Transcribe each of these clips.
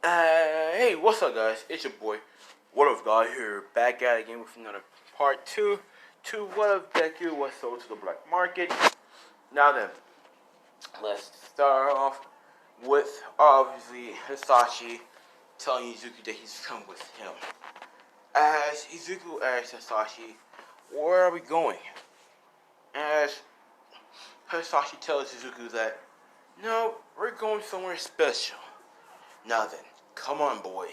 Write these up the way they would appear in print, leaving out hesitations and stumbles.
Hey, what's up, guys? It's your boy, What If Guy here, back at it again with another part 2 to What If Deku was sold to the black market. Now then, let's start off with obviously Hisashi telling Izuku that he's come with him. As Izuku asks Hisashi, where are we going? As Hisashi tells Izuku that, no, we're going somewhere special. Now then, come on, boy.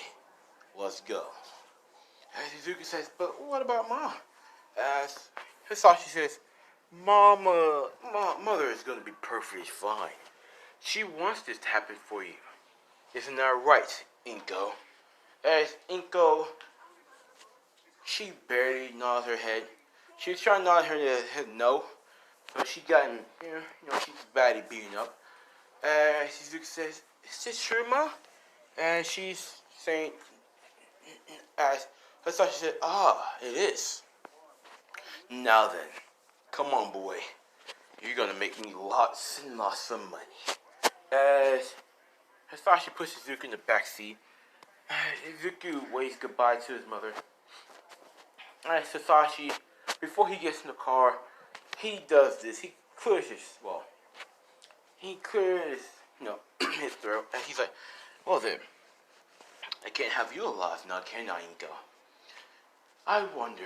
Let's go. As Izuku says, but what about Mom? As Hisashi says, Mother is going to be perfectly fine. She wants this to happen for you. Isn't that right, Inko? As Inko, she barely nods her head. She was trying to nod her head no, but she gotten, she's badly beaten up. Izuku says, is this true, Ma? And she's saying, as Hisashi said, it is. Now then, come on, boy. You're gonna make me lots and lots of money. As Hisashi puts Izuku in the back seat, Izuku waves goodbye to his mother. As Hisashi, before he gets in the car, he does this. He clears his his throat, and he's like, well then, I can't have you alive now, can I, Inko? I wonder.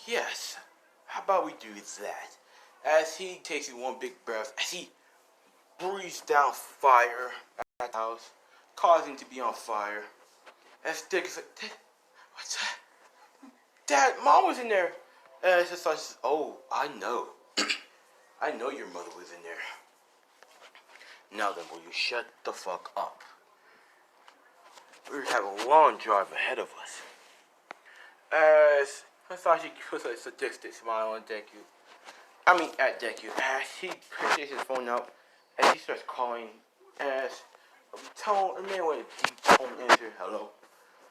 Yes. How about we do that? As he takes one big breath, as he breathes down fire at the house, causing it to be on fire. As Dick is like, what's that? Dad, Mom was in there. As his son says, oh, I know. I know your mother was in there. Now then, will you shut the fuck up? We have a long drive ahead of us. As Hisashi puts a sadistic smile on Deku. At Deku. As he pushes his phone out, and he starts calling. As a man with a deep tone answer, hello.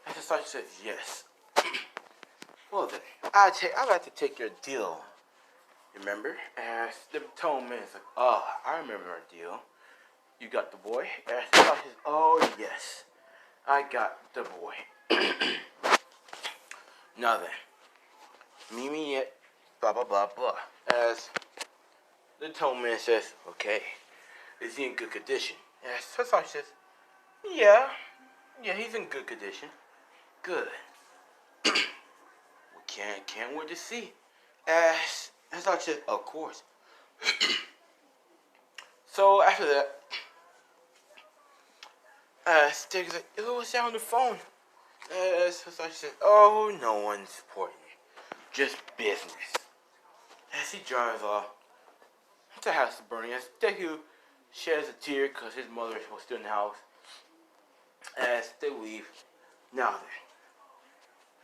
And Hisashi says, yes. Well then, I'd like to take your deal. Remember? As the tone man is like, I remember our deal. You got the boy? As Hisashi says, oh yes. I got the boy. Now then, meet me at blah blah blah blah. As the tone man says, okay, is he in good condition? As Hisashi says, yeah, he's in good condition. Good. We can't wait to see. As Hisashi says, of course. So after that, Stig's like, yo, what's that on the phone? Hisashi says, oh, no one's important. Just business. As he drives off, the house is burning. As Deku sheds a tear because his mother was still in the house. As they leave, now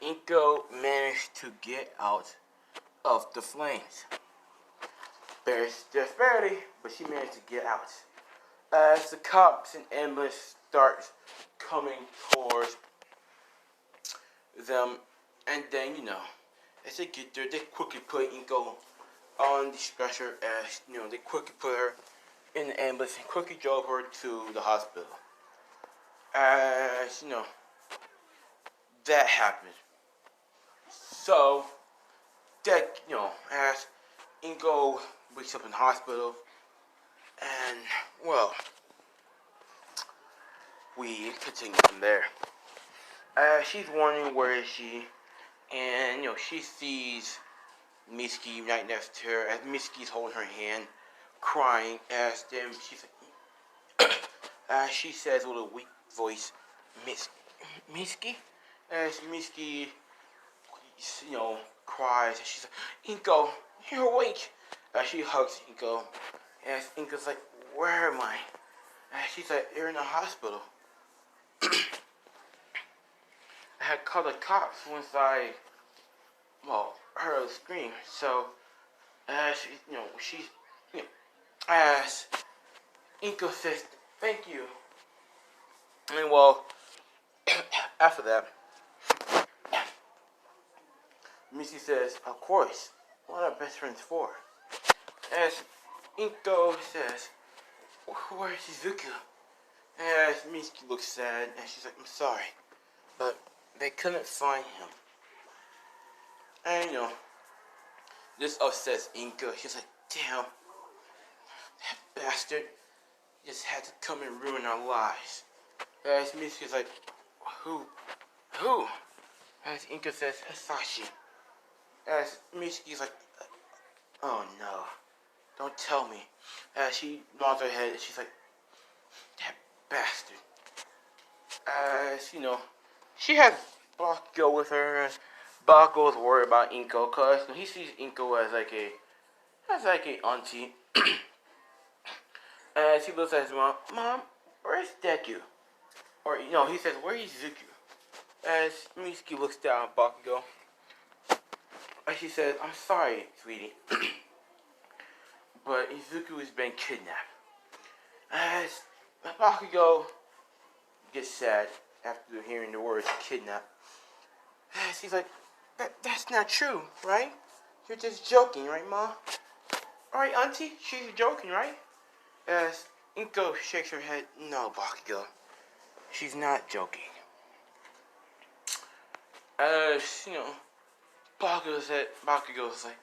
then, Inko managed to get out of the flames. Just barely, but she managed to get out. As the cops and ambulance starts coming towards them, and then as they get there, they quickly put Inko on the stretcher. As they quickly put her in the ambulance and quickly drove her to the hospital. As that happened. So that as Inko wakes up in the hospital, and well, we continue from there. She's wondering where is she, and she sees Mitsuki right next to her. As Mitsuki's holding her hand, crying. As then she's like, she says with a weak voice, Mitsuki. As Mitsuki, cries, and she's like, Inko, you're awake. She hugs Inko. As Inko's like, where am I? She's like, you're in the hospital. I had called the cops once I, heard a scream. So, as Inko says, thank you. And after that, Missy says, of course, what are best friends for? As Inko says, where's Izuku? And Mitsuki looks sad, and she's like, I'm sorry, but they couldn't find him. And this upsets Inka. She's like, damn, that bastard just had to come and ruin our lives. As Mitsuki's like, who? As Inka says, Hisashi. As Mitsuki's like, oh no, don't tell me. As she nods her head, she's like, that bastard. As she has Bakugo with her. And Bakugo's worried about Inko, cause he sees Inko as like a auntie. As he looks at his mom, Mom, where's Deku? Or he says, where's Izuku? As Mitsuki looks down at Bakugo, and she says, I'm sorry, sweetie, but Izuku has been kidnapped. As Bakugo gets sad after hearing the words kidnap. She's like, that's not true, right? You're just joking, right, Ma? Alright, Auntie, she's joking, right? As Inko shakes her head, no, Bakugo, she's not joking. As, Bakugo's like,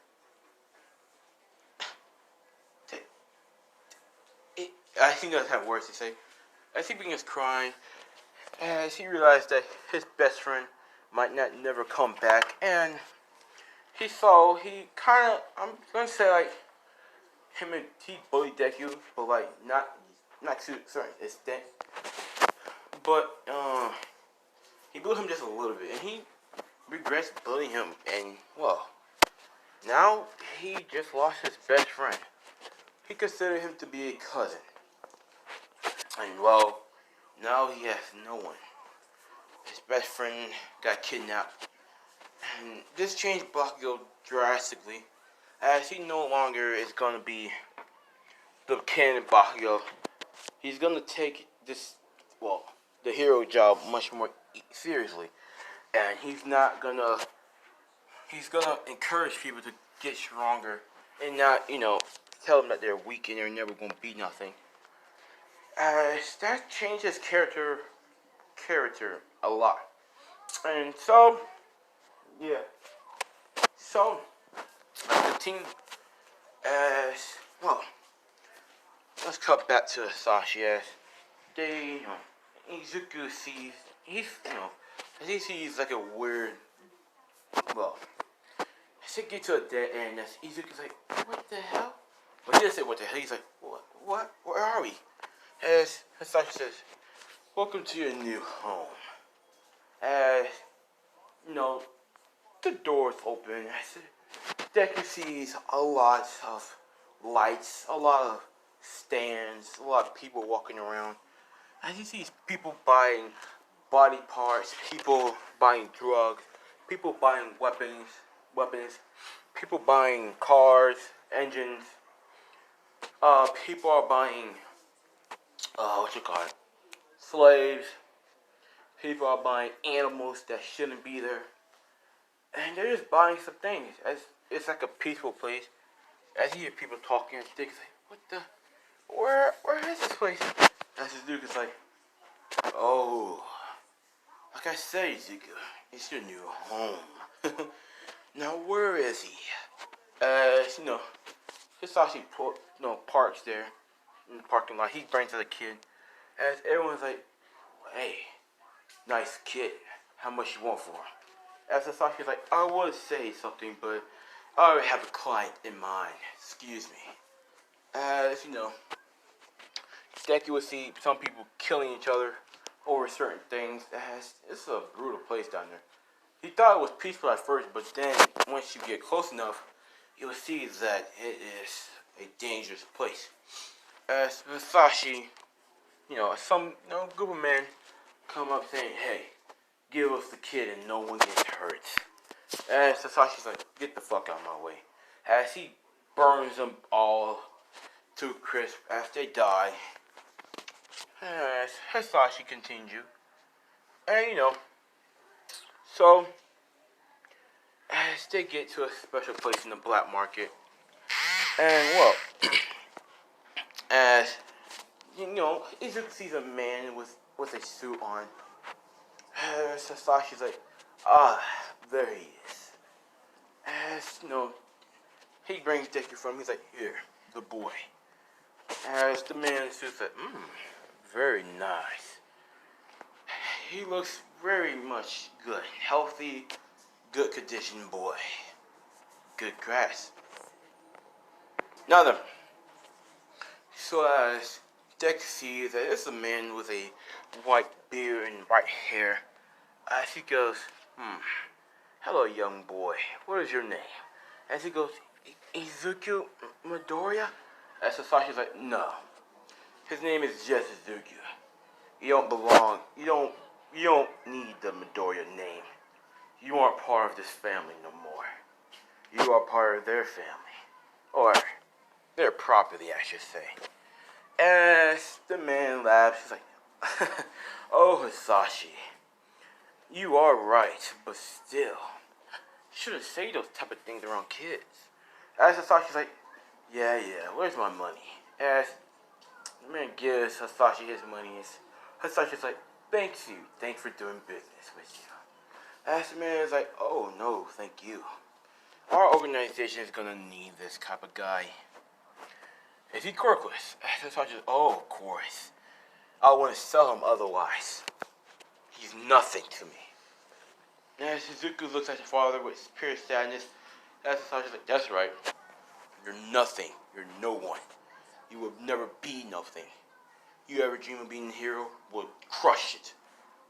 I think he doesn't have words to say. As he begins crying, as he realized that his best friend might not never come back, and he kind of, I'm gonna say like, he bullied Deku, but like not to a certain extent. But he bullied him just a little bit, and he regrets bullying him. And well, now he just lost his best friend. He considered him to be a cousin, and well, now he has no one. His best friend got kidnapped, and this changed Bakugo drastically, as he no longer is gonna be the canon Bakugo. He's gonna take the hero job much more seriously, and he's gonna encourage people to get stronger and not, tell them that they're weak and they're never gonna be nothing. That changed his character a lot. And so, yeah. So, the team, let's cut back to Sashi as they, Izuku sees, as he sees like a weird, as they get to a dead end, as Izuku's like, what the hell? But he doesn't say what the hell, he's like, what, where are we? As Sashi says, welcome to your new home. As, the doors open, as Deku sees a lot of lights, a lot of stands, a lot of people walking around. As he sees people buying body parts, people buying drugs, people buying weapons, people buying cars, engines. People are buying, slaves. People are buying animals that shouldn't be there. And they're just buying some things. As it's like a peaceful place. As you hear people talking and things like, what the? Where is this place? As this dude is like, oh, like I said, Izuku, it's your new home. Now where is he? Hisashi parks there in the parking lot. He brings to the kid. As everyone's like, hey, nice kid. How much you want for him? As Sasashi's like, I would say something, but I already have a client in mind. Excuse me. As Deku would see some people killing each other over certain things. It's a brutal place down there. He thought it was peaceful at first, but then once you get close enough, you'll see that it is a dangerous place. As Sasashi, some group of men come up saying, hey, give us the kid and no one gets hurt. And Sasashi's like, get the fuck out of my way. As he burns them all to crisp as they die. As Hisashi continued. And so as they get to a special place in the black market. And as Izuku sees a man with a suit on. Sasashi's like, ah, there he is. As he brings Deku from. He's like, here, the boy. As the man in the suit's like, very nice. He looks very much good, healthy, good condition boy. Good grass. Now then, so as Deku sees that it's a man with a white beard and white hair, as he goes, hello young boy, what is your name? As he goes, Izuku Midoriya? As Sasashi's like, no, his name is just Izuku. You don't belong, you don't need the Midoriya name. You aren't part of this family no more. You are part of their family. Or their property, I should say. As the man laughs, he's like, oh, Hisashi, you are right, but still, you shouldn't say those type of things around kids. As Hisashi's like, yeah, where's my money? As the man gives Hisashi his money, Hisashi's like, thanks for doing business with you. As the man is like, oh no, thank you. Our organization is gonna need this type of guy. Is he quirkless? As Hisashi's, oh, of course. I want to sell him otherwise. He's nothing to me. As Izuku looks at his father with pure sadness, as Hisashi's like, that's right. You're nothing. You're no one. You will never be nothing. You ever dream of being a hero? Well, crush it.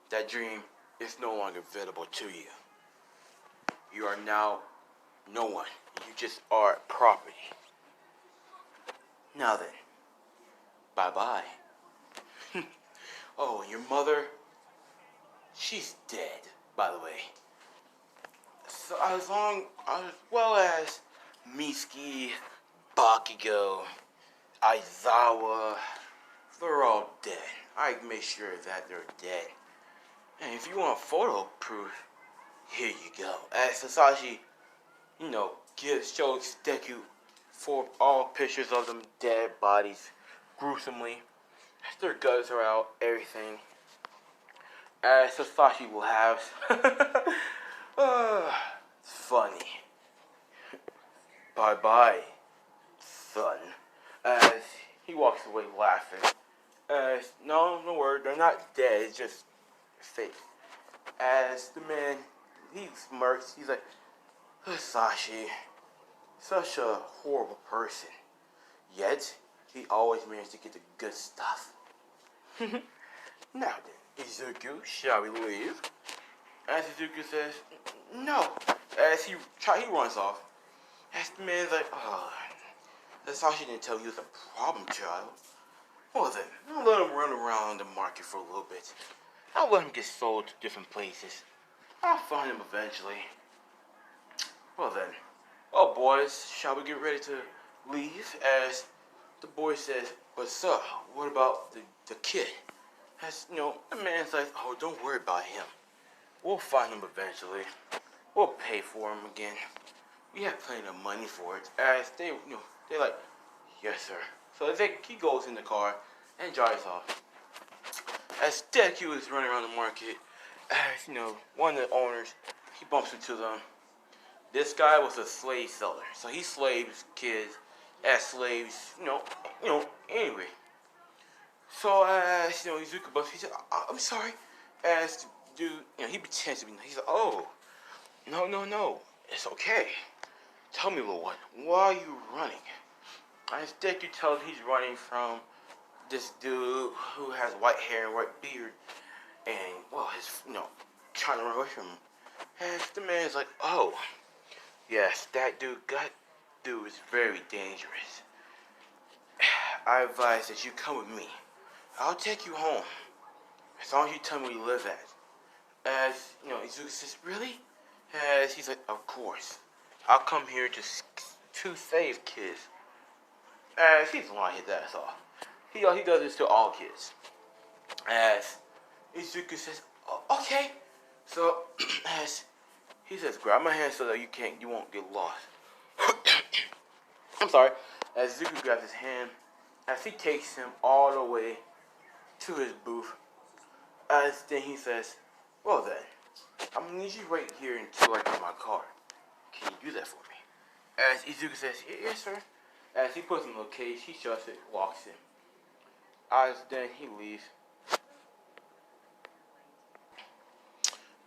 That dream is no longer available to you. You are now no one. You just are property. Now then, bye-bye. Oh, and your mother, she's dead, by the way. So as well as Mitsuki, Bakugo, Aizawa, they're all dead. I make sure that they're dead. And if you want photo proof, here you go. As Sasashi, shows Deku for all pictures of them dead bodies, gruesomely. Their guts are out, everything. As Sasashi will have. It's funny. Bye-bye, son. As he walks away laughing. No worry, they're not dead, it's just fake. As the man, he smirks, he's like, Sashi, such a horrible person. Yet, he always managed to get the good stuff. Now then, Izuku, shall we leave? As Izuku says, no. As he runs off. As the man's like, oh, Sashi didn't tell you he was a problem child. Well then, I'll let him run around the market for a little bit. I'll let him get sold to different places. I'll find him eventually. Well then, oh boys, shall we get ready to leave? As the boy says, but sir, what about the kid? As the man's like, oh, don't worry about him. We'll find him eventually. We'll pay for him again. We have plenty of money for it. As they're like, yes sir. So he goes in the car and drives off. As Deku is running around the market, as one of the owners, he bumps into them. This guy was a slave seller, so he slaves kids as slaves, anyway. So as Izuku bumps, he said, I'm sorry. As the dude, he pretends to be, he's like, oh, no, it's okay. Tell me, little one, why are you running? As Deku tells him he's running from this dude who has white hair and white beard, and he's trying to run away from him. And the man's like, oh, yes, that dude is very dangerous. I advise that you come with me. I'll take you home, as long as you tell me where you live at. As Izuku says, really? As he's like, of course, I'll come here to save kids. As he's lying his ass off. He does this to all kids. As Izuku says, okay. So as he says, grab my hand so that you won't get lost. I'm sorry. As Izuku grabs his hand, as he takes him all the way to his booth. As then he says, well then, I'm gonna need you right here until I get my car. Can you do that for me? As Izuku says, yes sir. As he puts him in the cage, he shuts it, locks him. As then he leaves.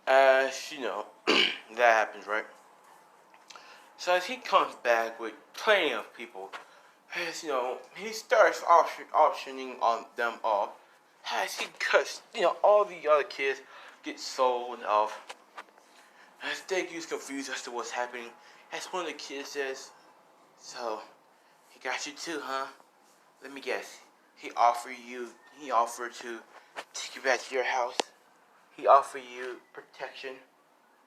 As you know, that happens, right? So as he comes back with plenty of people, as you know, he starts auctioning on them all. As he cuts, all the other kids get sold off. As Deku's confused as to what's happening, as one of the kids says, so, he got you too, huh? Let me guess. He offered to take you back to your house. He offered you protection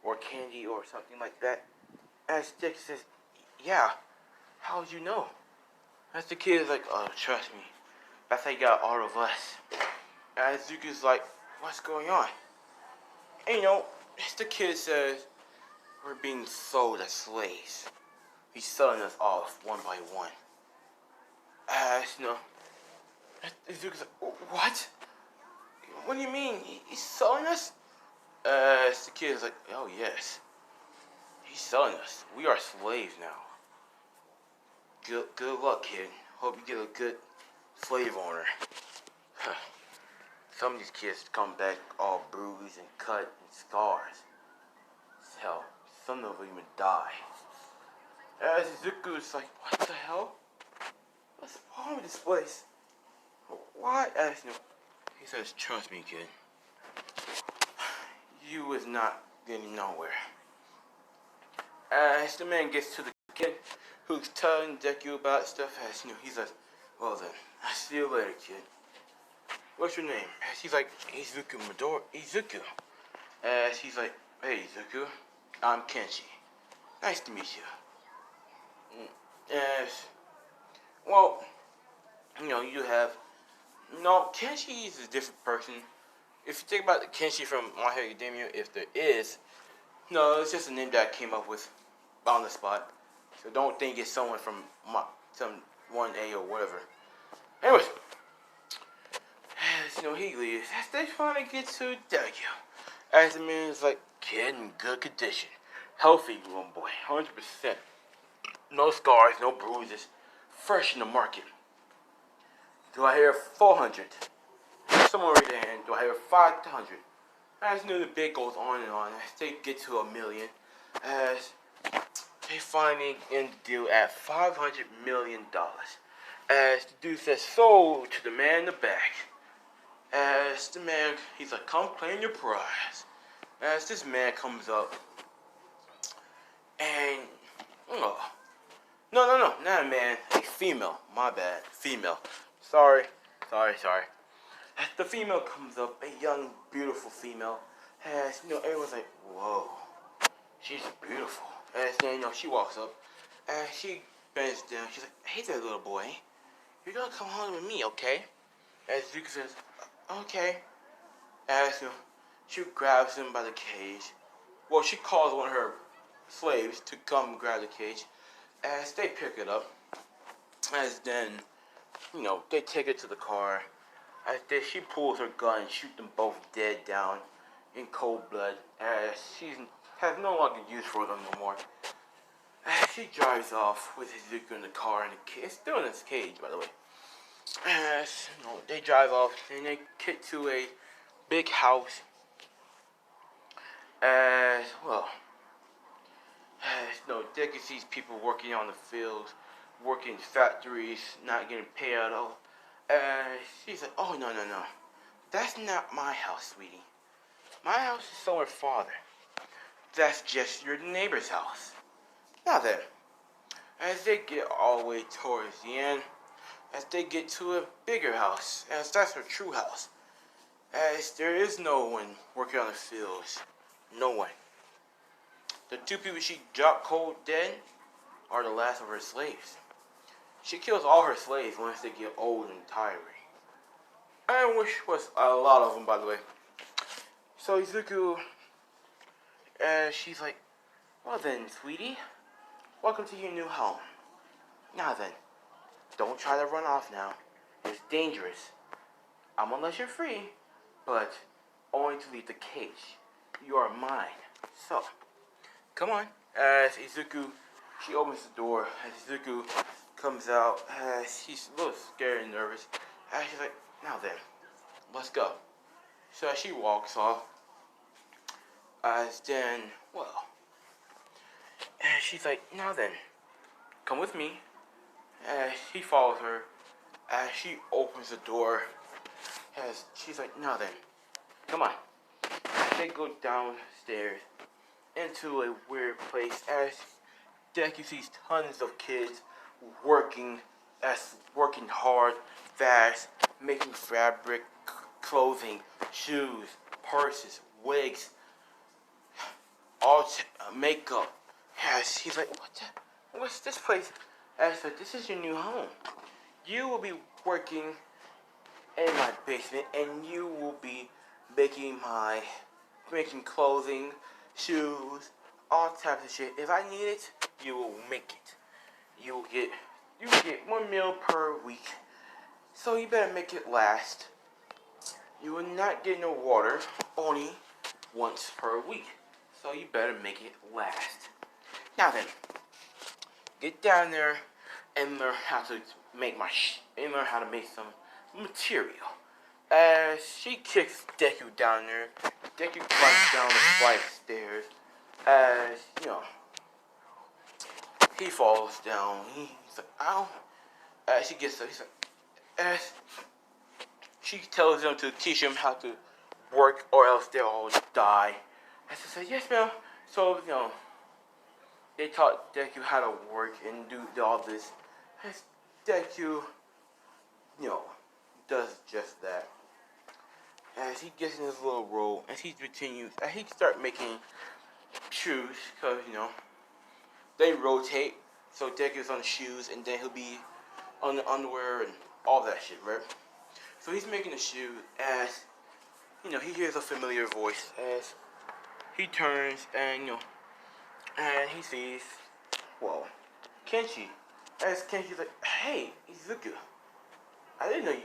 or candy or something like that. As Deku says, yeah, how would you know? As the kid is like, oh, trust me. That's how you got all of us. And Zuko's like, what's going on? And as the kid says, we're being sold as slaves. He's selling us off one by one. Zuko's like, what? What do you mean? He's selling us? The kid is like, oh yes. He's selling us. We are slaves now. Good luck, kid. Hope you get a good slave owner. Some of these kids come back all bruised and cut and scars. Hell, some of them even die. As Zuko's like, what the hell? What's wrong with this place? Why? He says, trust me, kid. You was not getting nowhere. As the man gets to the kid who's telling Deku about stuff, he says, well then, I'll see you later, kid. What's your name? He's like, Izuku Midori. Izuku. He's like, hey Izuku, I'm Kenshi. Nice to meet you. Well, you have, no, Kenshi is a different person. If you think about the Kenshi from My Hero Academia, if there is, no, it's just a name that I came up with on the spot. So don't think it's someone from some 1A or whatever. Anyways, as he leaves, as they finally get to Deku, as the man is like, kid in good condition, healthy little boy, 100%, no scars, no bruises, fresh in the market. Do I hear 400? Someone raise their hand. Do I hear 500? As the bid goes on and on, as they get to 1,000,000, as they finally end the deal at $500 million. As the dude says, sold to the man in the back. As the man, he's like, come claim your prize. As this man comes up, and, no, not a man, a female, my bad, female. Sorry. As the female comes up, a young, beautiful female, as, everyone's like, whoa, she's beautiful. As then, she walks up, and she bends down, she's like, hey there, little boy, you're gonna come home with me, okay? As Zuko says, okay. As, she grabs him by the cage. Well, she calls one of her slaves to come grab the cage. As they pick it up, as then, they take it to the car. As she pulls her gun and shoots them both dead down in cold blood. As she has no longer use for them no more. As she drives off with Izuku in the car, and it's still in its cage, by the way. As they drive off and they get to a big house. As Deku sees people working on the fields, working in factories, not getting paid at all. She's like, oh, no. That's not my house, sweetie. My house is somewhere farther. That's just your neighbor's house. Now then, as they get all the way towards the end, as they get to a bigger house, as that's her true house, as there is no one working on the fields. No one. The two people she dropped cold dead are the last of her slaves. She kills all her slaves once they get old and tiring. And which was a lot of them, by the way. So Izuku, she's like, well then, sweetie, welcome to your new home. Now then, don't try to run off now. is dangerous. I'm gonna let you free, but only to leave the cage. You are mine. So, come on. As Izuku, she opens the door. As Izuku comes out, she's a little scared and nervous. She's like, now then, let's go. So as she walks off, then, well, she's like, now then, come with me. He follows her. As she opens the door, she's like, now then, come on. They go downstairs into a weird place. As Deku sees tons of kids working hard, fast, making fabric, clothing, shoes, purses, wigs, makeup. Yes, he's like, what's this place? I said, this is your new home. You will be working in my basement, and you will be making clothing, shoes, all types of shit. If I need it, you will make it. You will get 1 meal per week. So you better make it last. You will not get no water, only once per week. So you better make it last. Now then, get down there and learn how to make some material. As she kicks Deku down there, Deku climbs down the flight of stairs. As he falls down. He's like, ow. As she gets up, he's like, as she tells them to teach him how to work, or else they'll all die. As she said, yes, ma'am. So they taught Deku how to work and do all this. As Deku, does just that. As he gets in his little role, as he continues, as he start making shoes, because they rotate. So Deku's on the shoes, and then he'll be on the underwear and all that shit, right? So he's making the shoe. As he hears a familiar voice. As he turns and and he sees, well, Kenshi. As Kenshi's like, hey, Izuku. I didn't know you.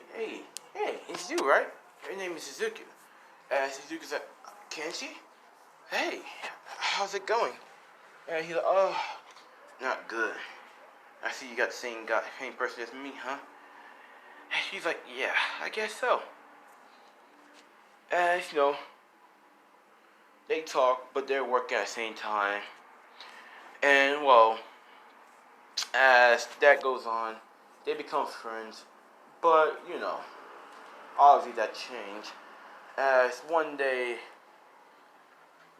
Hey, it's you, right? Your name is Izuku. As Izuku's like, Kenshi? Hey, how's it going? And he's like, oh, not good. I see you got the same person as me, huh? And she's like, yeah, I guess so. As they talk, but they're working at the same time. And well, as that goes on, they become friends. But obviously that changed. As one day,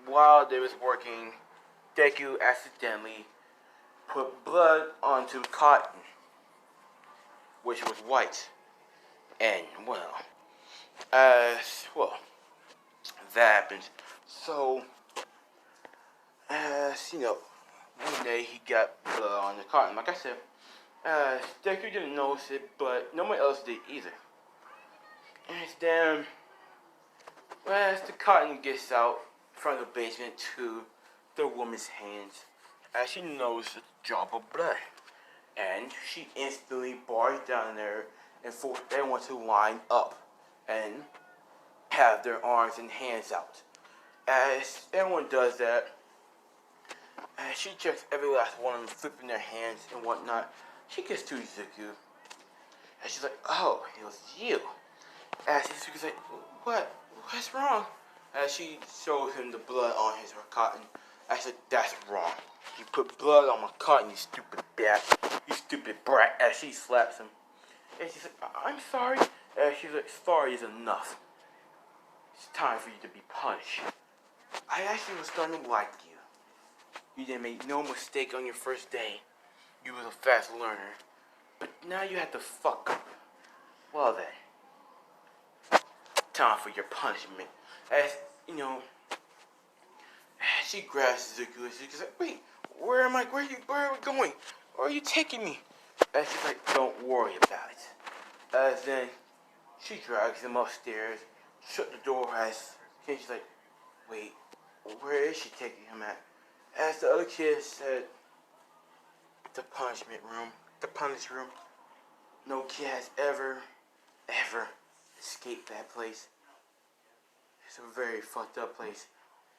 while they was working, Deku accidentally put blood onto cotton, which was white. And that happens. So, one day he got blood on the cotton. Like I said, Deku didn't notice it, but nobody else did either. And then, as the cotton gets out from the basement to the woman's hands, as she notices a drop of blood. And she instantly bars down there and forces everyone to line up and have their arms and hands out. As everyone does that, as she checks every last one of them flipping their hands and whatnot, she gets to Izuku. And she's like, oh, it was you. As Izuku's like, what's wrong? As she shows him the blood on her cotton. I said, that's wrong. You put blood on my cotton, you stupid bat. You stupid brat. As she slaps him. And she's like, I'm sorry. And she's like, sorry is enough. It's time for you to be punished. I actually was starting to like you. You didn't make no mistake on your first day. You was a fast learner. But now you have to fuck up. Well then. Time for your punishment. As, she grabs Zuku and she's like, wait, where are we going? Where are you taking me? And she's like, don't worry about it. As then, she drags him upstairs, shut the door as she's like, wait, where is she taking him at? As the other kid said, the punishment room. The punish room. No kid has ever ever escape that place. It's a very fucked up place.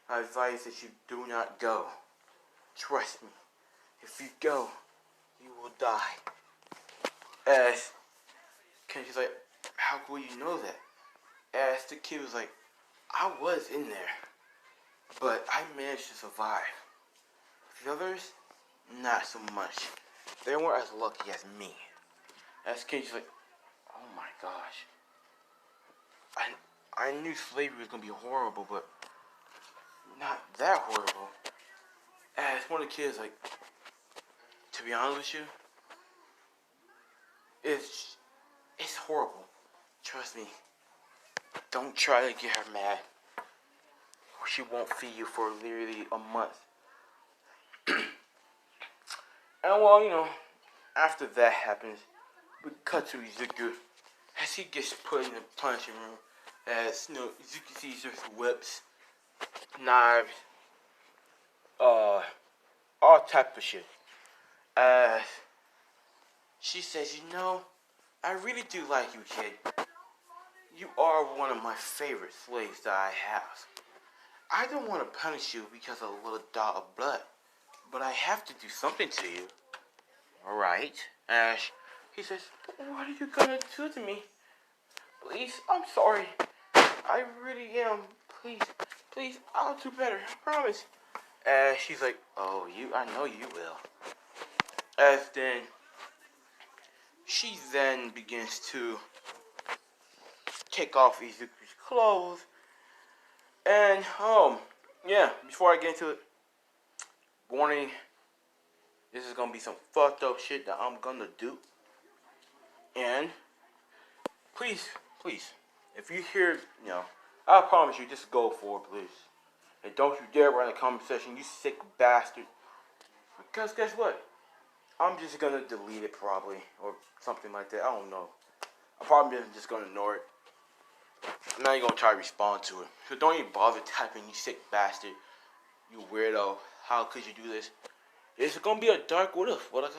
I advise that you do not go. Trust me. If you go, you will die. As Kenji's like, how will you know that? As the kid was like, I was in there, but I managed to survive. The others, not so much. They weren't as lucky as me. As Kenji's like, oh my gosh. I knew slavery was gonna be horrible, but not that horrible. As one of the kids like, to be honest with you, it's horrible. Trust me. Don't try to get her mad, or she won't feed you for literally a month. And well, after that happens, we cut to Izuku as he gets put in the punishing room. As Izuku sees just whips, knives, all type of shit. As she says, I really do like you, kid. You are one of my favorite slaves that I have. I don't want to punish you because of a little dot of blood, but I have to do something to you. Alright, Ash. He says, what are you gonna do to me? Please, I'm sorry. I really am. Please, I'll do better. I promise. Ash, she's like, oh, I know you will. As then, she then begins to take off Izuku's clothes. And, before I get into it, warning, this is gonna be some fucked up shit that I'm gonna do. And, please, if you hear, I promise you, just go for it, please. And don't you dare write in the comment section, you sick bastard. Because guess what? I'm just gonna delete it probably, or something like that, I don't know. I'm probably just gonna ignore it. I'm not even gonna try to respond to it. So don't even bother typing, you sick bastard. You weirdo. How could you do this? It's gonna be a dark what if. What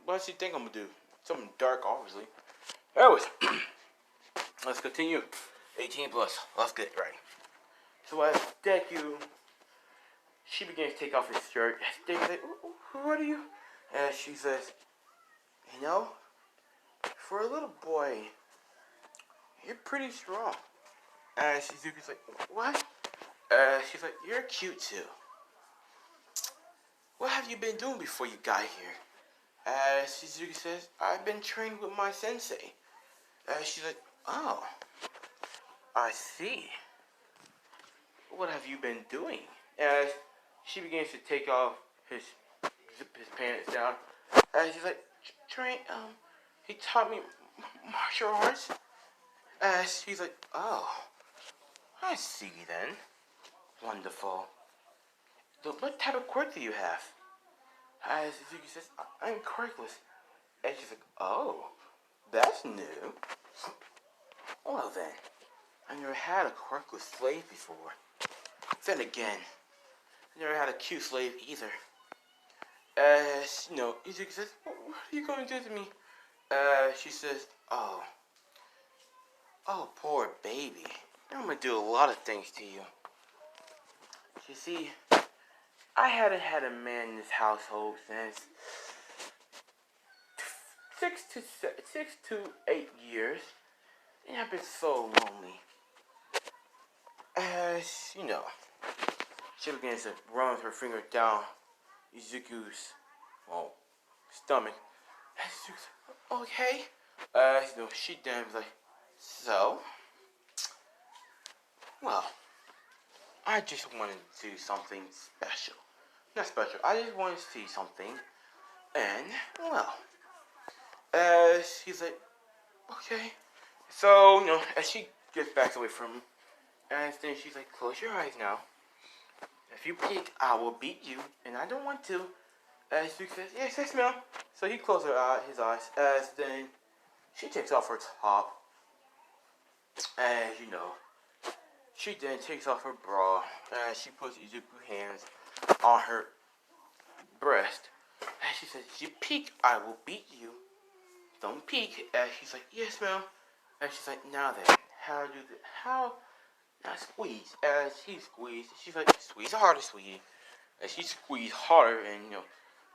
does he think I'm gonna do? Something dark, obviously. Anyways, let's continue. 18 plus. Let's get it right. So as Deku, she begins to take off his shirt. Deku's like, what are you? And she says, for a little boy, you're pretty strong. And Shizuku's like, what? She's like, you're cute too. What have you been doing before you got here? Shizuku says, I've been training with my sensei. She's like, oh, I see. What have you been doing? As she begins to take off zip his pants down. She's like, he taught me martial arts. She's like, oh, I see then. Wonderful. What type of quirk do you have? Suzuki says, I'm quirkless. And she's like, oh, that's new. Well then, I never had a quirkless slave before. Then again, I never had a cute slave either. Izuki says, what are you going to do to me? She says, oh, poor baby. I'm going to do a lot of things to you. You see, I hadn't had a man in this household since 6 to 8 years. And I've been so lonely. She begins to run her finger down Izuku's, stomach. And Izuku's okay. She then was like, so? Well, I just wanted to do something special. Not special, I just wanted to see something. And, she's like, okay. So, as she gets back away from him, and then she's like, close your eyes now. If you peek, I will beat you, and I don't want to. As she says, yes, ma'am. So he closes his eyes, as then she takes off her top. As she then takes off her bra, and she puts Izuku's hands on her breast. And she says, if you peek, I will beat you. Don't peek. And she's like, yes, ma'am. And she's like, now then, how, now squeeze. As he squeezed, she's like, squeeze harder, sweetie. And she squeezed harder, and,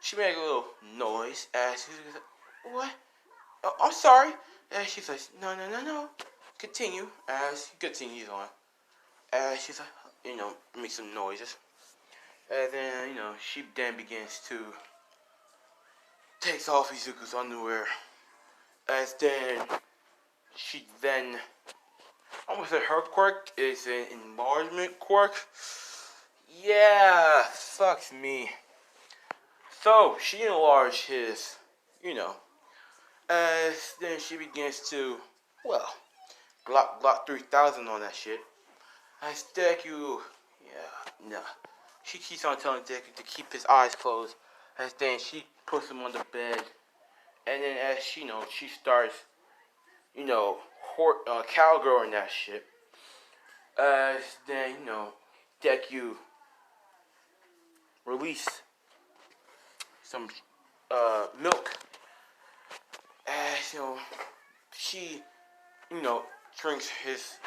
she made a little noise, as he was like, what? Oh, I'm sorry. And she says, no, no, no, no. Continue, as he continues on. And she's like, make some noises. And then, she then begins to takes off Izuku's underwear. As then, she then, I'm gonna say her quirk is an enlargement quirk. Yeah, fucks me. So, she enlarged his, as then she begins to, well, block 3000 on that shit. As Deku, yeah, nah. She keeps on telling Deku to keep his eyes closed. As then she puts him on the bed. And then as she starts, cowgirl and that shit. As then, Deku release some milk. As, she, drinks his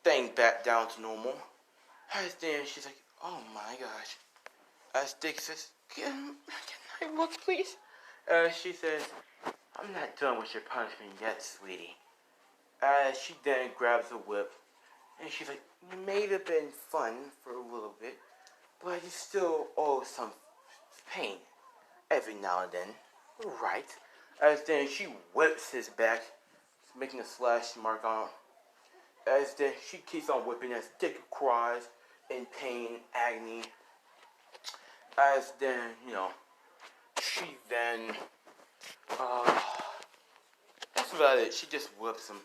thing back down to normal. As then she's like, oh my gosh. As Dick says, can I look, please? She says, I'm not done with your punishment yet, sweetie. She then grabs a whip, and she's like, it may have been fun for a little bit, but you still owe some pain every now and then, right? As then she whips his back, making a slash mark on him. As then she keeps on whipping as Dick cries in pain, agony. As then, she then, that's about it. She just whips him.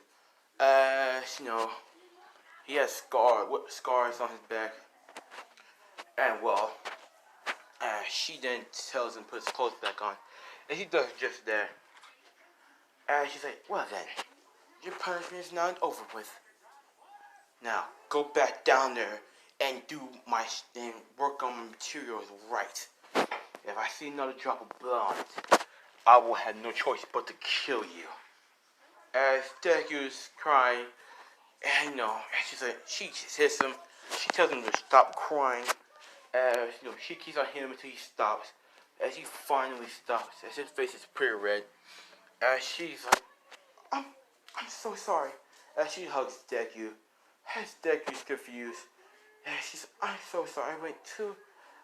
He has scars on his back. And well, she then tells him to put his clothes back on. And he does just that. And she's like, well then, your punishment is now over with. Now, go back down there and do and work on my materials right. If I see another drop of blood on it, I will have no choice but to kill you. As Deku's crying, and she's like, she just hits him. She tells him to stop crying. As she keeps on hitting him until he stops. As he finally stops, as his face is pretty red. As she's like, I'm so sorry. As she hugs Deku. As Deku's confused. And she's like, I'm so sorry.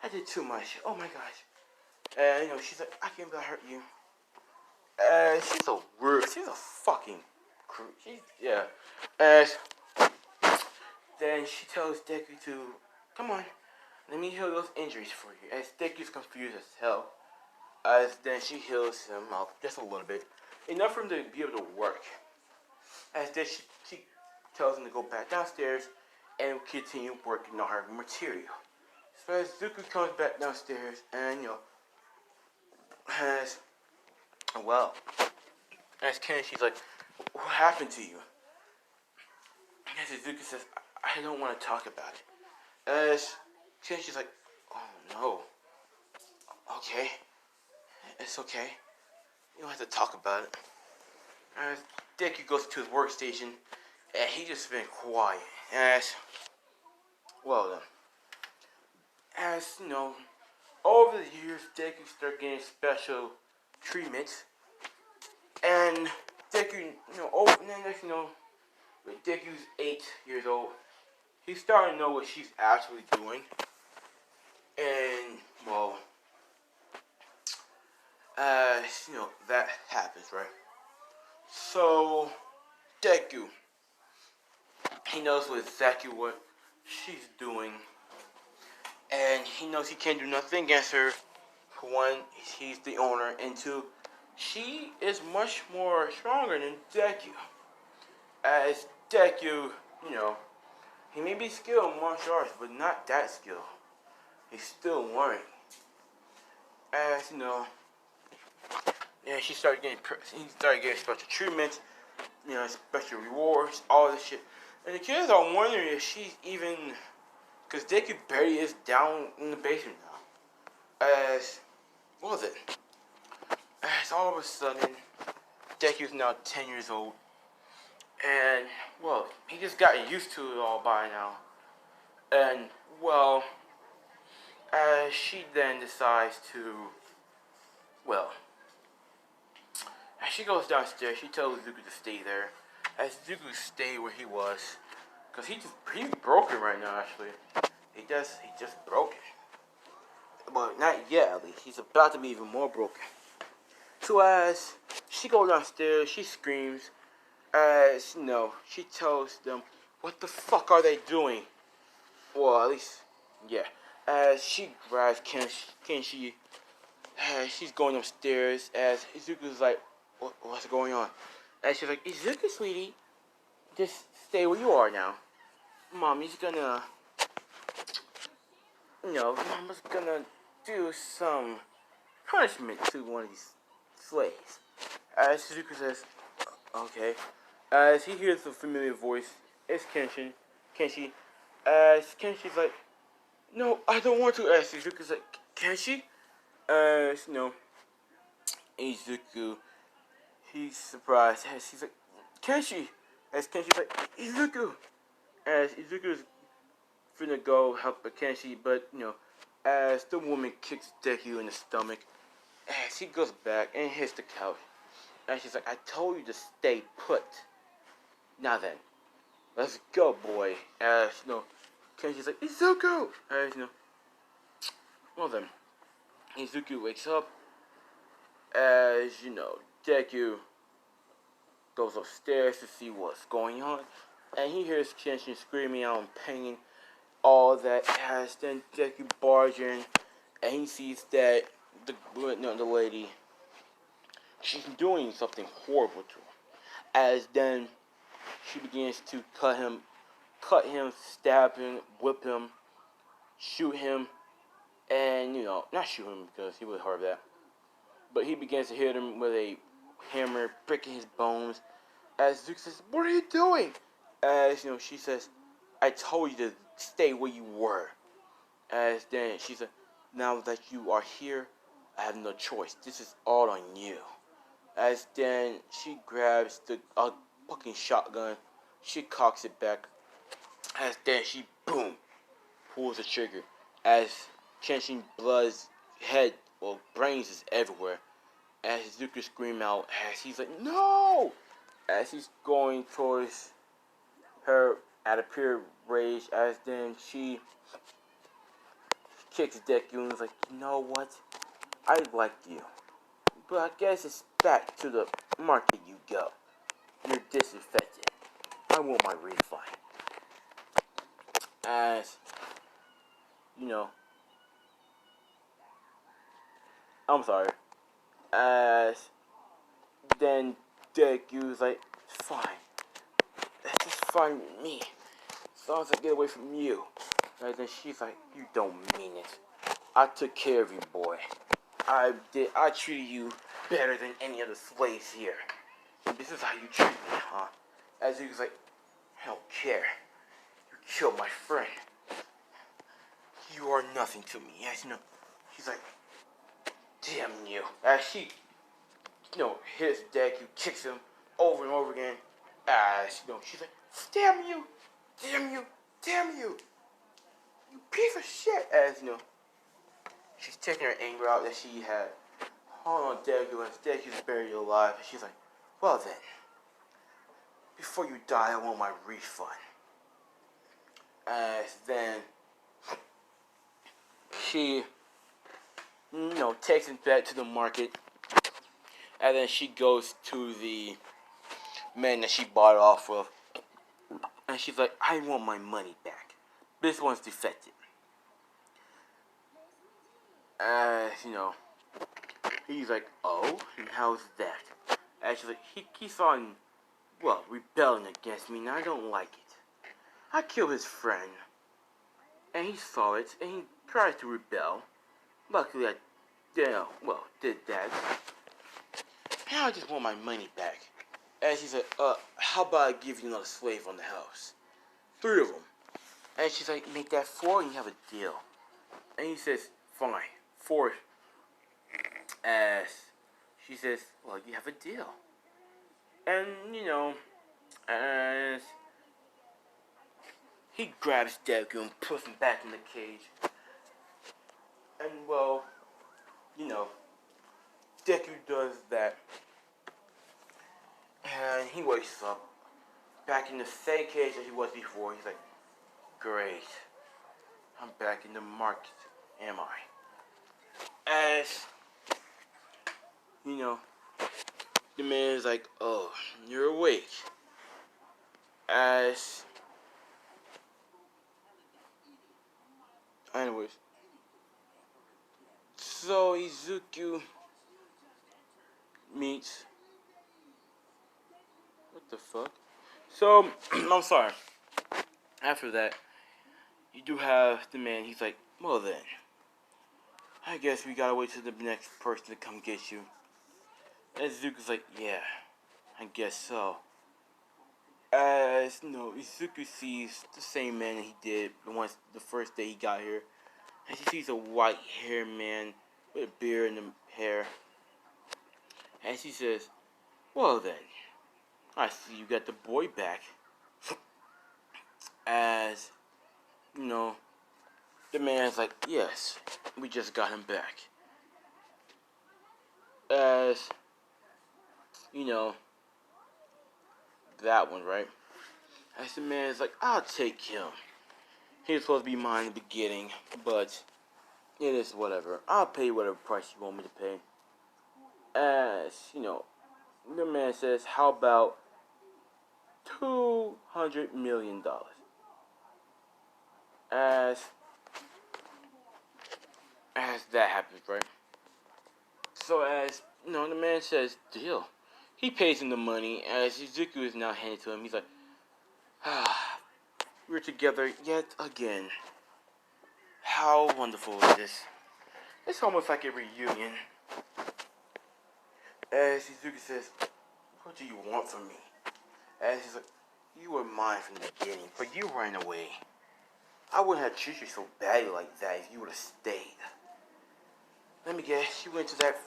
I did too much. Oh my gosh. And she's like, I can't believe I hurt you. She's a fucking yeah. As then she tells Deku to, come on, let me heal those injuries for you. As Deku's confused as hell. As then she heals him up just a little bit. Enough for him to be able to work. As then she tells him to go back downstairs and continue working on her material. So as Zuko comes back downstairs and as Ken, she's like, what happened to you? As Zuko says, I don't want to talk about it. As Ken, she's like, oh no. Okay. It's okay. You don't have to talk about it. As Deku goes to his workstation, and he just been quiet. As over the years, Deku started getting special treatments. And Deku, when Deku's 8 years old, he's starting to know what she's actually doing. And, that happens, right? So, Deku, he knows exactly what she's doing. And he knows he can't do nothing against her. For one, he's the owner. And two, she is much more stronger than Deku. As Deku, he may be skilled in martial arts, but not that skilled. He's still learning. As he started getting special treatments, special rewards, all this shit. And the kids are wondering if she's even, because Deku barely is down in the basement now. As all of a sudden, Deku's now 10 years old, And, well, he just got used to it all by now. And, well, she then decides to, well, as she goes downstairs, she tells Zuko to stay there. As Zuko stayed where he was, because he's broken right now, actually. He just broken. But not yet, at least. He's about to be even more broken. So as she goes downstairs, she screams. As, she tells them, what the fuck are they doing? Well, at least, yeah. As she grabs Kenshi, she's going upstairs. As Izuku's like, what's going on? And she's like, Izuku, sweetie, just stay where you are now. Mommy's gonna, Mama's gonna do some punishment to one of these slaves. As Suzuka says, okay. As he hears a familiar voice, it's Kenshi. As Kenshi's like, no, I don't want to. As Suzuka's like, Kenshi? As, Izuku, he's surprised. As he's like, Kenshi! As Kenshi's like, Izuku! As Izuku's finna go help Kenshi, but, as the woman kicks Deku in the stomach, as he goes back and hits the couch, and she's like, I told you to stay put. Now then, let's go, boy. As, Kenshi's like, Izuku! As, well then, Izuku wakes up, as, Deku goes upstairs to see what's going on, and he hears Kenshin screaming out in pain, all that. As then Deku barges in, and he sees that the lady, she's doing something horrible to him. As then she begins to cut him, stab him, whip him, shoot him, and not shoot him because he would hurt that, but he begins to hit him with a hammer, breaking his bones. As Zuko says, what are you doing? As, she says, I told you to stay where you were. As then she said, now that you are here, I have no choice. This is all on you. As then she grabs the fucking shotgun, she cocks it back. As then she, boom, pulls the trigger. As Kenshin Blood's head, brains is everywhere. As Zuko screams out, as he's like, no! As he's going towards her at a pure rage, as then she kicks Deku and is like, you know what? I like you, but I guess it's back to the market you go. You're disinfected. I want my refund. As, I'm sorry. As then Deku's like, fine. That's just fine with me. As long as I get away from you. And then she's like, you don't mean it. I took care of you, boy. I treated you better than any other slaves here. And this is how you treat me, huh? As he was like, I don't care. You killed my friend. You are nothing to me. As she's like, damn you. As she, hits Deku, kicks him over and over again. As, she's like, damn you, damn you, damn you. You piece of shit. As, she's taking her anger out that she had on Deku, and Deku's buried alive. And she's like, well then, before you die, I want my refund. As then, she, takes it back to the market. And then she goes to the man that she bought it off of. And she's like, I want my money back. This one's defective. He's like, oh, and how's that? Actually, he keeps on, rebelling against me, and I don't like it. I killed his friend, and he saw it, and he tried to rebel. Luckily, I, did that. Now I just want my money back. And she said, how about I give you another slave on the house? 3 of them. And she's like, make that 4 and you have a deal. And he says, fine, 4. As she says, well, you have a deal. And, As he grabs Deku and puts him back in the cage. And well, you know, Deku does that. And he wakes up back in the same cage that he was before. He's like, great. I'm back in the market, am I? As, you know, the man is like, oh, you're awake. As, anyways. So Izuku meets, what the fuck? So, I'm sorry. After that, you do have the man, he's like, well then, I guess we gotta wait till the next person to come get you. And Izuku's like, yeah, I guess so. As, you know, Izuku sees the same man that he did the first day he got here. And he sees a white-haired man with a beard and hair. And she says, well then, I see you got the boy back. As, you know, the man's like, yes, we just got him back. As, you know, that one, right? As the man's like, I'll take him. He was supposed to be mine in the beginning, but it is whatever. I'll pay whatever price you want me to pay. As, you know, the man says, how about $200 million? As that happens, right? So as, you know, the man says, deal. He pays him the money, as Izuku is now handed to him. He's like, we're together yet again. How wonderful is this? It's almost like a reunion. As Izuku says, what do you want from me? As he's like, you were mine from the beginning, but you ran away. I wouldn't have treated you so badly like that if you would have stayed. Let me guess, you went to that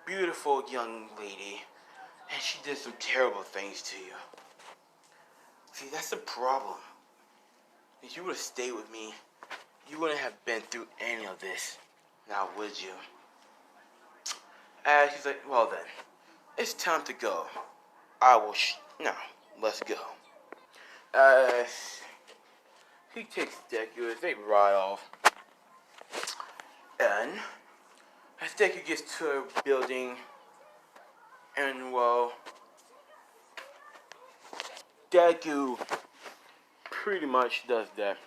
beautiful young lady, and she did some terrible things to you. See, that's the problem. If you would have stayed with me, you wouldn't have been through any of this. Now, would you? And she's like, well then, it's time to go. Now, let's go. He takes Deku as they ride off. And as Deku gets to a building, and well, Deku pretty much does that.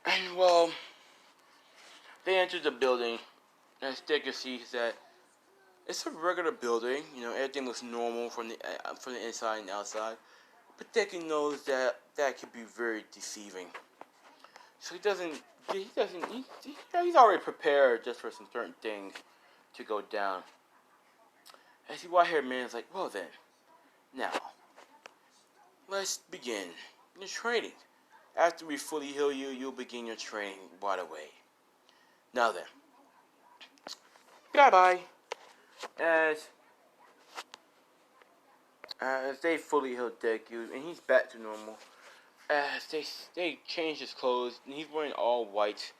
And well, they enter the building, and Deku sees that it's a regular building. You know, everything looks normal from the inside and outside. But Deku knows that could be very deceiving. So he's already prepared just for some certain things to go down. And see, white-haired man is like, well then, now, let's begin your training. After we fully heal you, you'll begin your training right away. Now then, bye-bye. As they fully heal Deku, and he's back to normal. As they change his clothes, and he's wearing all white,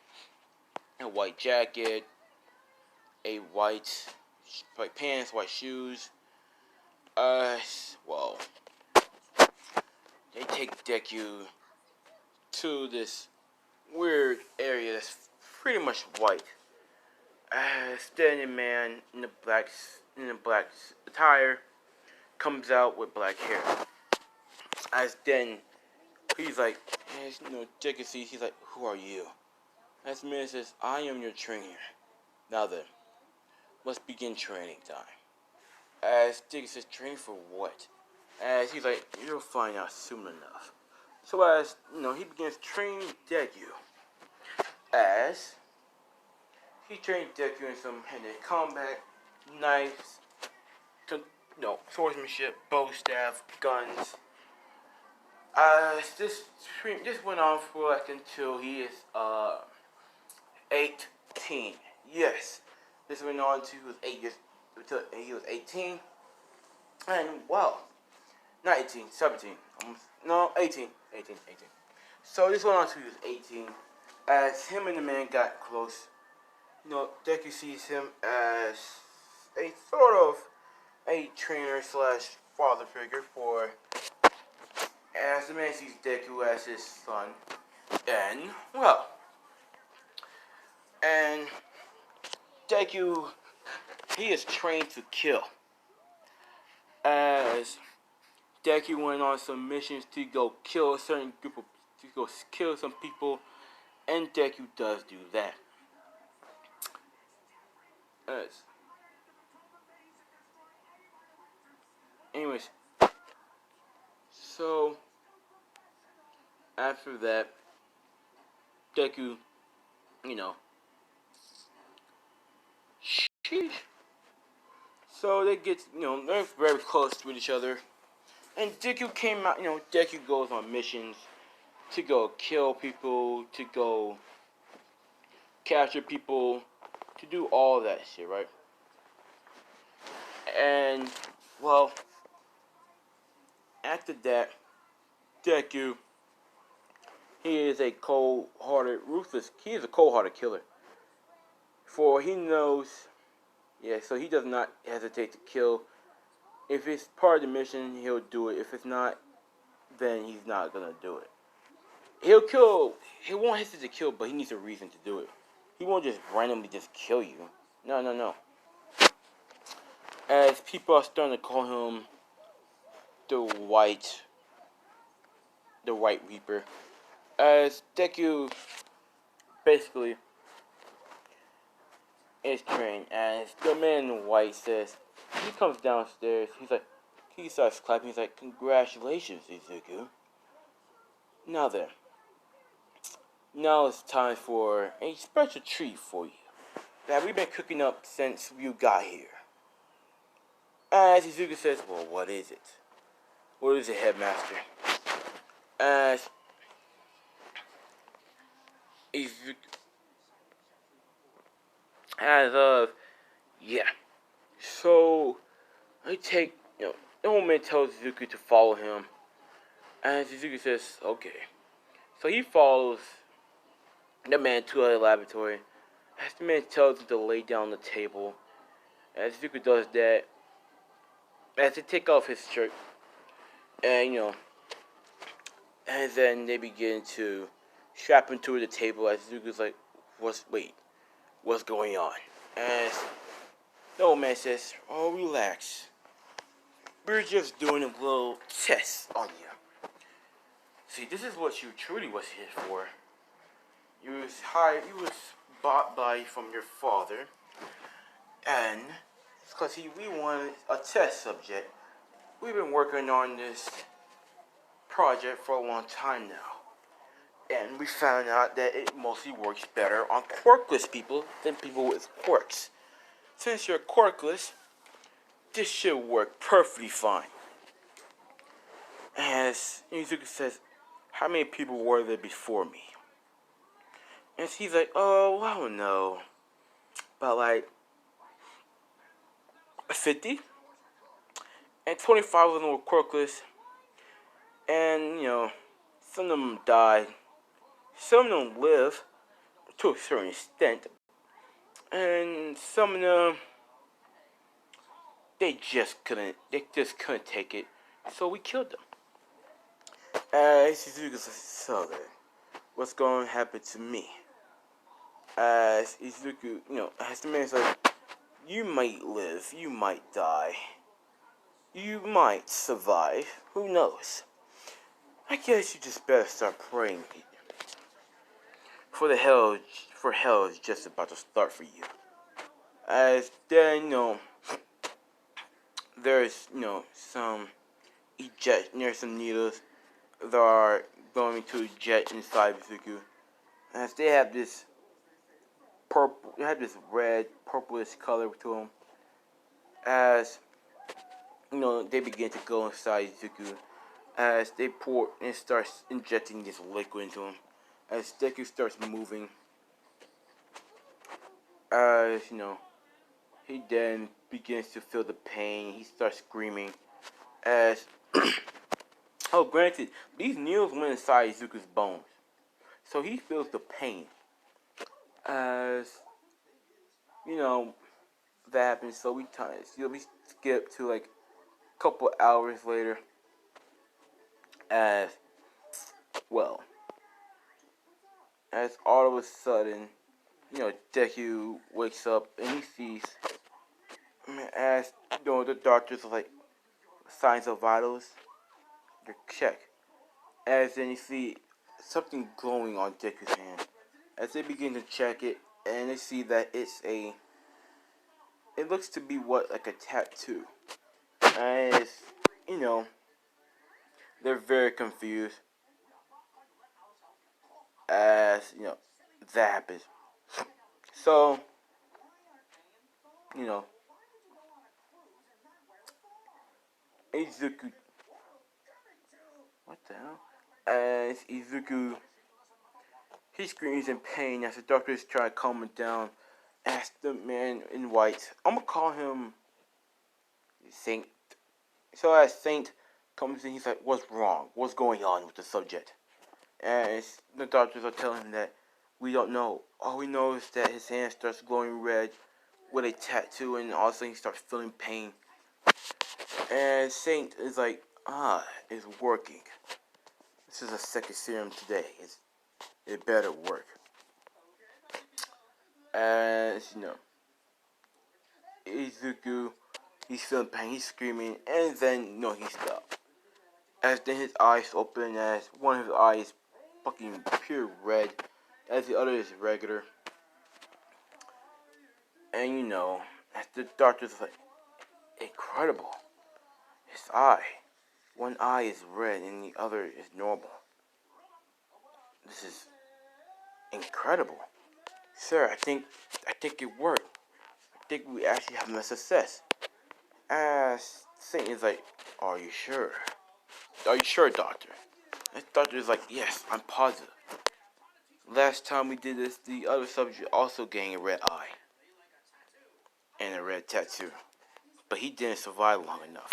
a white jacket, a white pants, white shoes. Well, they take Deku to this weird area that's pretty much white. Standing man in the black attire comes out with black hair. As then he's like, as you know, Deku sees, he's like, who are you? As the man says, I am your trainer. Now then, let's begin training time. As Deku says, training for what? As he's like, you'll find out soon enough. So as, you know, he begins training Deku. As he trained Deku in some hand-to-hand combat, knives, swordsmanship, bow staff, guns. This went on for like until he is 18. Yes, this went on until he was 8 years until he was 18. And well, not 18, 17. No, 18. 18. So this went on to he was 18. As him and the man got close, Deku sees him as a sort of a trainer slash father figure for, as the man sees Deku as his son. And, well, and Deku, he is trained to kill. As Deku went on some missions to go kill a certain group of, to go kill some people, and Deku does do that. As, anyways, so after that, Deku, you know, sheesh. So they get, they're very close with each other. And Deku came out, Deku goes on missions to go kill people, to go capture people, to do all that shit, right? And, well, after that, Deku, he is a cold-hearted, ruthless, he is a cold-hearted killer. For he knows, so he does not hesitate to kill. If it's part of the mission, he'll do it. If it's not, then he's not gonna do it. He'll kill, he won't hesitate to kill, but he needs a reason to do it. He won't just randomly just kill you. No. As people are starting to call him the White Reaper. As Deku basically is trained, as the man in white says, he comes downstairs, he starts clapping, he's like, "Congratulations, Izuku. Now then, now it's time for a special treat for you that we've been cooking up since you got here." As Izuku says, "Well, what is it? What is it, Headmaster?" As Izuku, so I take, the old man tells Izuku to follow him, and Izuku says, "Okay." So he follows the man to a laboratory. As the man tells him to lay down on the table, as Izuku does that, as they take off his shirt, and and then they begin to strap him to the table. As Izuku's like, what's going on?" As the old man says, "Oh, relax. We're just doing a little test on you. See, this is what you truly was here for. You was bought by from your father, and it's because we wanted a test subject. We've been working on this project for a long time now, and we found out that it mostly works better on quirkless people than people with quirks. Since you're quirkless, this should work perfectly fine." As Izuku says, "How many people were there before me?" And he's like, "Oh, I don't know. About like 50? And 25 of them were quirkless. And, some of them died. Some of them live to a certain extent. And some of them, they just couldn't take it. So we killed them." Izuku's like, "So then, what's going to happen to me?" As Izuku, as the man's like, "You might live, you might die, you might survive, who knows? I guess you just better start praying, for hell is just about to start for you." As then, there's, there's some needles that are going to eject inside Izuku. As they have this red, purplish color to them. As, they begin to go inside Izuku. As they pour and starts injecting this liquid into him. As Deku starts moving. As, he then begins to feel the pain. He starts screaming. As Oh, granted, these needles went inside Izuku's bones, so he feels the pain. As you know, that happens. So we skip to like a couple hours later. As well, as all of a sudden, Deku wakes up and he sees, as the doctors are like signs of vitals, they check. As then you see something glowing on Deku's hand. As they begin to check it, and they see that it looks to be like a tattoo. As you know, they're very confused. As that happens. So you know, Izuku. What the hell? As Izuku, he screams in pain as the doctors try to calm him down. As the man in white, I'm gonna call him Saint. So as Saint comes in, he's like, "What's wrong? What's going on with the subject?" And the doctors are telling him that we don't know. All we know is that his hand starts glowing red with a tattoo, and all of a sudden he starts feeling pain. And Saint is like, it's working. This is a second serum today. It better work. As Izuku, he's feeling pain, he's screaming, and then he stops. As then his eyes open, as one of his eyes fucking pure red, as the other is regular. And as the doctor's like, incredible. His eye. One eye is red and the other is normal. This is incredible. Sir, I think it worked. I think we actually have a success. As Saint is like, are you sure? Are you sure, doctor? And the doctor is like, yes, I'm positive. Last time we did this, the other subject also gained a red eye and a red tattoo. But he didn't survive long enough.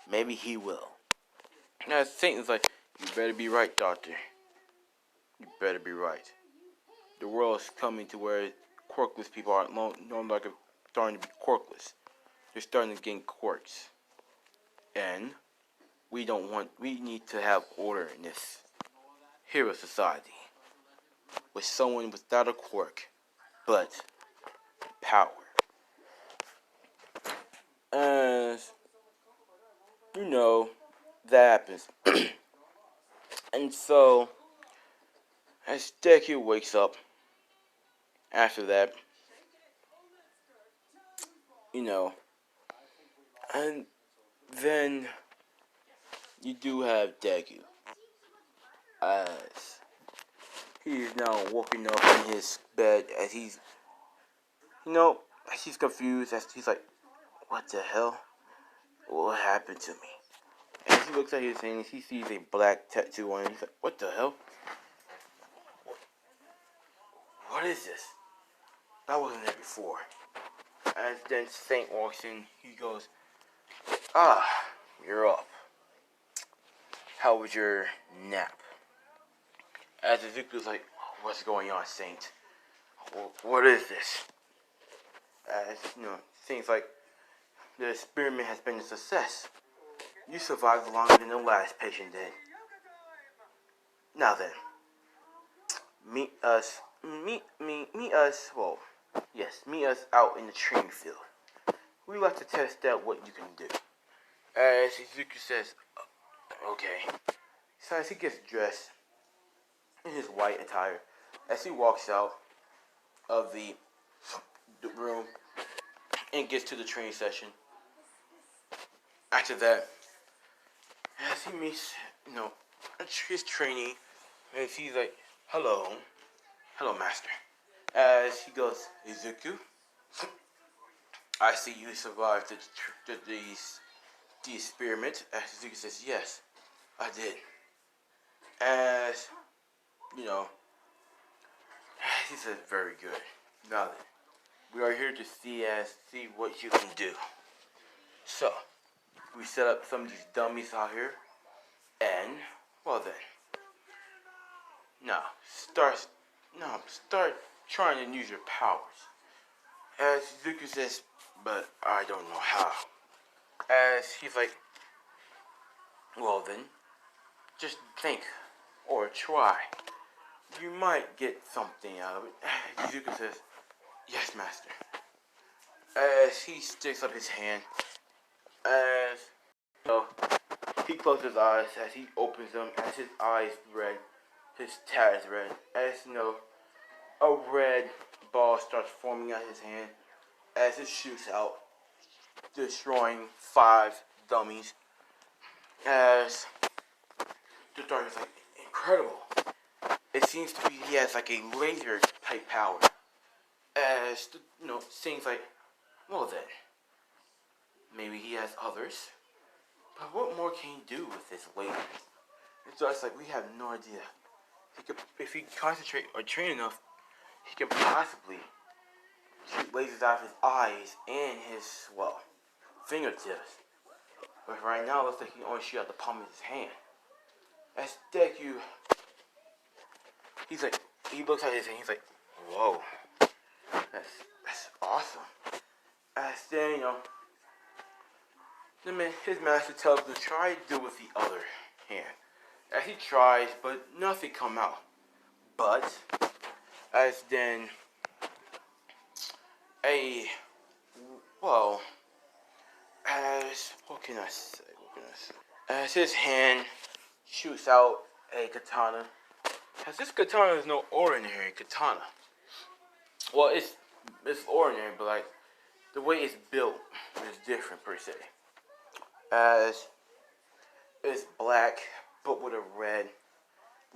Maybe he will. Now Saint is like, you better be right, doctor. You better be right. The world is coming to where quirkless people are no longer starting to be quirkless. They're starting to gain quirks. And we need to have order in this hero society. With someone without a quirk, but power. As that happens. And so, as Deku wakes up, after that, and then you do have Deku, as he is now waking up in his bed, as he's, as he's confused, as he's like, what the hell? What happened to me? And he looks at his hands, he sees a black tattoo on him, he's like, what the hell? What is this? That wasn't there before. As then Saint walks in, he goes, you're up. How was your nap? As Izuku's like, what's going on, Saint? What is this? As Saint's like, the experiment has been a success. You survived longer than the last patient did. Now then, meet us out in the training field. We'd like to test out what you can do. As Izuku says, okay. So as he gets dressed in his white attire, as he walks out of the room and gets to the training session, after that, as he meets, his trainee, as he's like, hello, master. As he goes, Izuku, I see you survived the experiment. As Izuku says, yes, I did. As, he says, very good. Now then, we are here to see what you can do. So, we set up some of these dummies out here. And, well then, now, start, start trying to use your powers. As Zuko says, but I don't know how. As he's like, well then, just think, or try. You might get something out of it. Zuko says, yes, master. As he sticks up his hand, as, you know, he closes his eyes, as he opens them, as his eyes red, his tat is red, as, you know, a red ball starts forming out his hand, as it shoots out, destroying 5 dummies, as the dark is like, incredible. It seems to be he has like a laser type power. As, you know, things like, well then, maybe he has others. But what more can he do with this laser? It's just like, we have no idea. He could, if he concentrate or train enough, he can possibly shoot lasers out of his eyes and his, well, fingertips. But right now, it looks like he can only shoot out the palm of his hand. As Deku, he's like, he looks at his hand, he's like, whoa, that's awesome. As then, you know, his master tells him to try to do with the other hand. As he tries, but nothing come out. But, as then, what can I say? As his hand shoots out a katana. As this katana is no ordinary katana. Well, it's ordinary, but like, the way it's built is different per se. As it's black, but with a red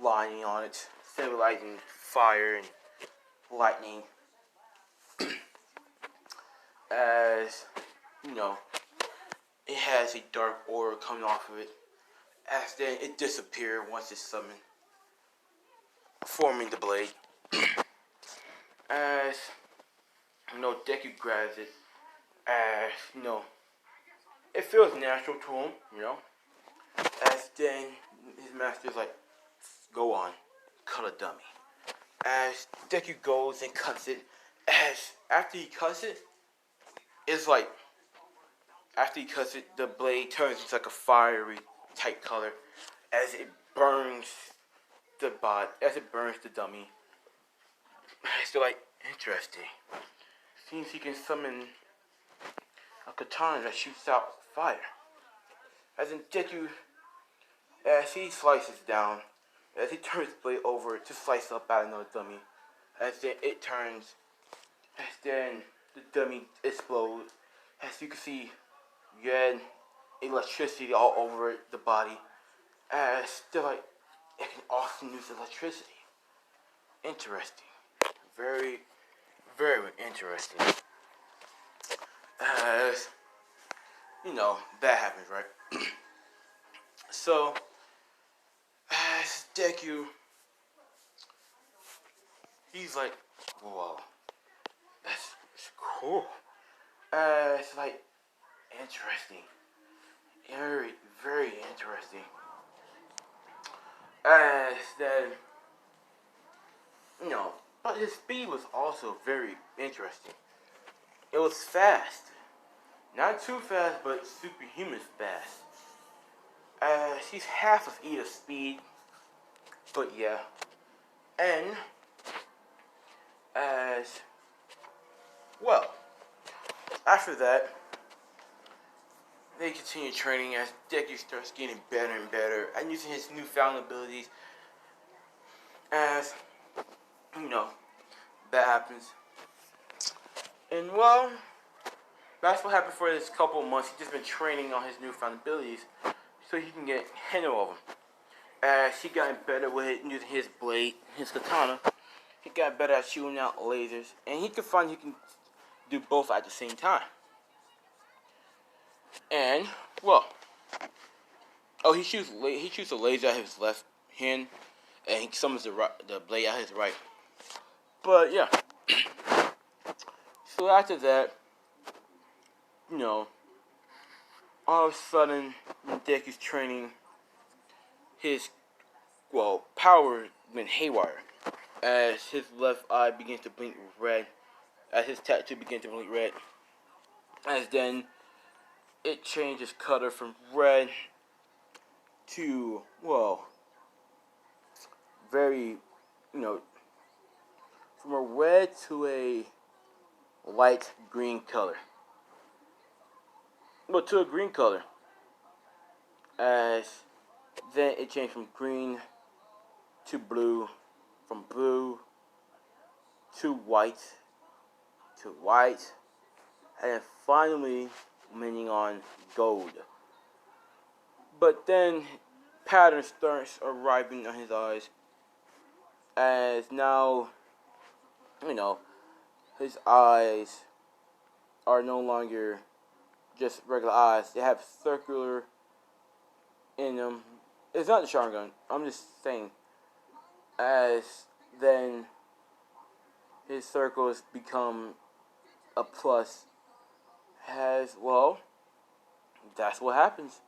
lining on it, symbolizing fire and lightning. As, you know, it has a dark aura coming off of it. As then it disappears once it's summoned, forming the blade. As, you know, Deku grabs it. As, you know, it feels natural to him, you know. As then his master's like, go on, cut a dummy. As Deku goes and cuts it, as after he cuts it, it's like, after he cuts it, the blade turns into like a fiery type color as it burns the body, as it burns the dummy. It's still like, interesting. Seems he can summon a katana that shoots out fire. As in Deku, as he slices down, as he turns the blade over to slice up out another dummy, as then it turns, as then the dummy explodes, as you can see red electricity all over the body, as still like, it can also use electricity. Interesting. Very, very interesting. As, you know, that happens, right? So, as Deku, he's like, whoa, that's cool. It's like, interesting. Very, very interesting. As then, you know, but his speed was also very interesting. It was fast. Not too fast, but superhuman fast. He's half of Ida's speed, but yeah. And, as, well, after that, they continue training as Deku starts getting better and better and using his newfound abilities. As, you know, that happens. And well, that's what happened for this couple of months. He's just been training on his newfound abilities so he can get handle of them. As he got better with it, using his blade, his katana, he got better at shooting out lasers, and he could find he can do both at the same time. And well, he shoots a laser at his left hand, and he summons the blade at his right. But yeah, so after that, you know, all of a sudden, Deku's training his power went haywire as his left eye begins to blink red, as his tattoo begins to blink red, as then it changes color from red to, very, you know, from a red to a light green color. Well, to a green color. As then it changed from green to blue, from blue to white, and then finally landing on gold. But then pattern starts arriving on his eyes, as now, his eyes are no longer just regular eyes. They have circular in them. It's not the Sharingan. I'm just saying. As then his circles become a plus. That's what happens.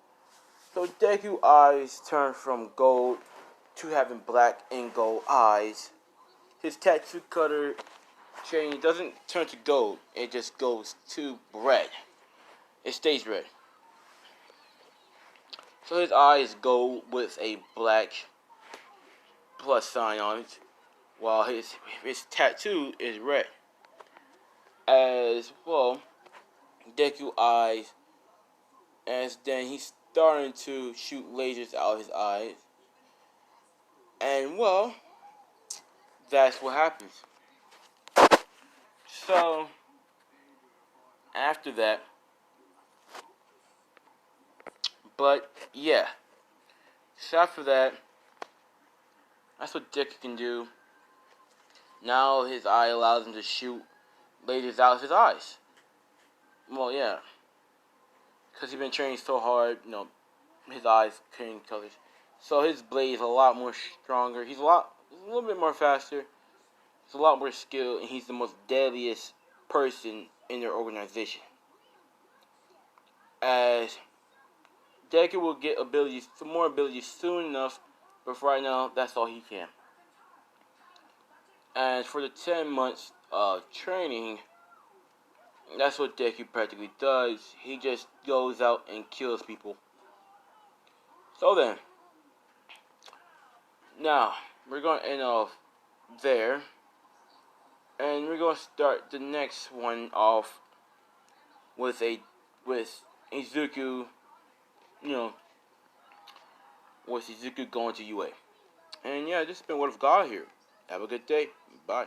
So Deku eyes turn from gold to having black and gold eyes. His tattoo cutter chain doesn't turn to gold. It just goes to red. It stays red. So his eye is gold with a black plus sign on it, while his tattoo is red. As Deku eyes, as then he's starting to shoot lasers out of his eyes, and that's what happens. So after that, so after that, that's what Deku can do. Now his eye allows him to shoot lasers out of his eyes. Because he's been training so hard, his eyes changing colors. So his blade is a lot more stronger. He's a little bit more faster. He's a lot more skilled, and he's the most deadliest person in their organization. As Deku will get some more abilities soon enough, but for right now, that's all he can. And for the 10 months of training, that's what Deku practically does. He just goes out and kills people. So then, now we're going to end off there, and we're going to start the next one off with Izuku, with Izuku going to UA. And this has been Word of God here. Have a good day. Bye.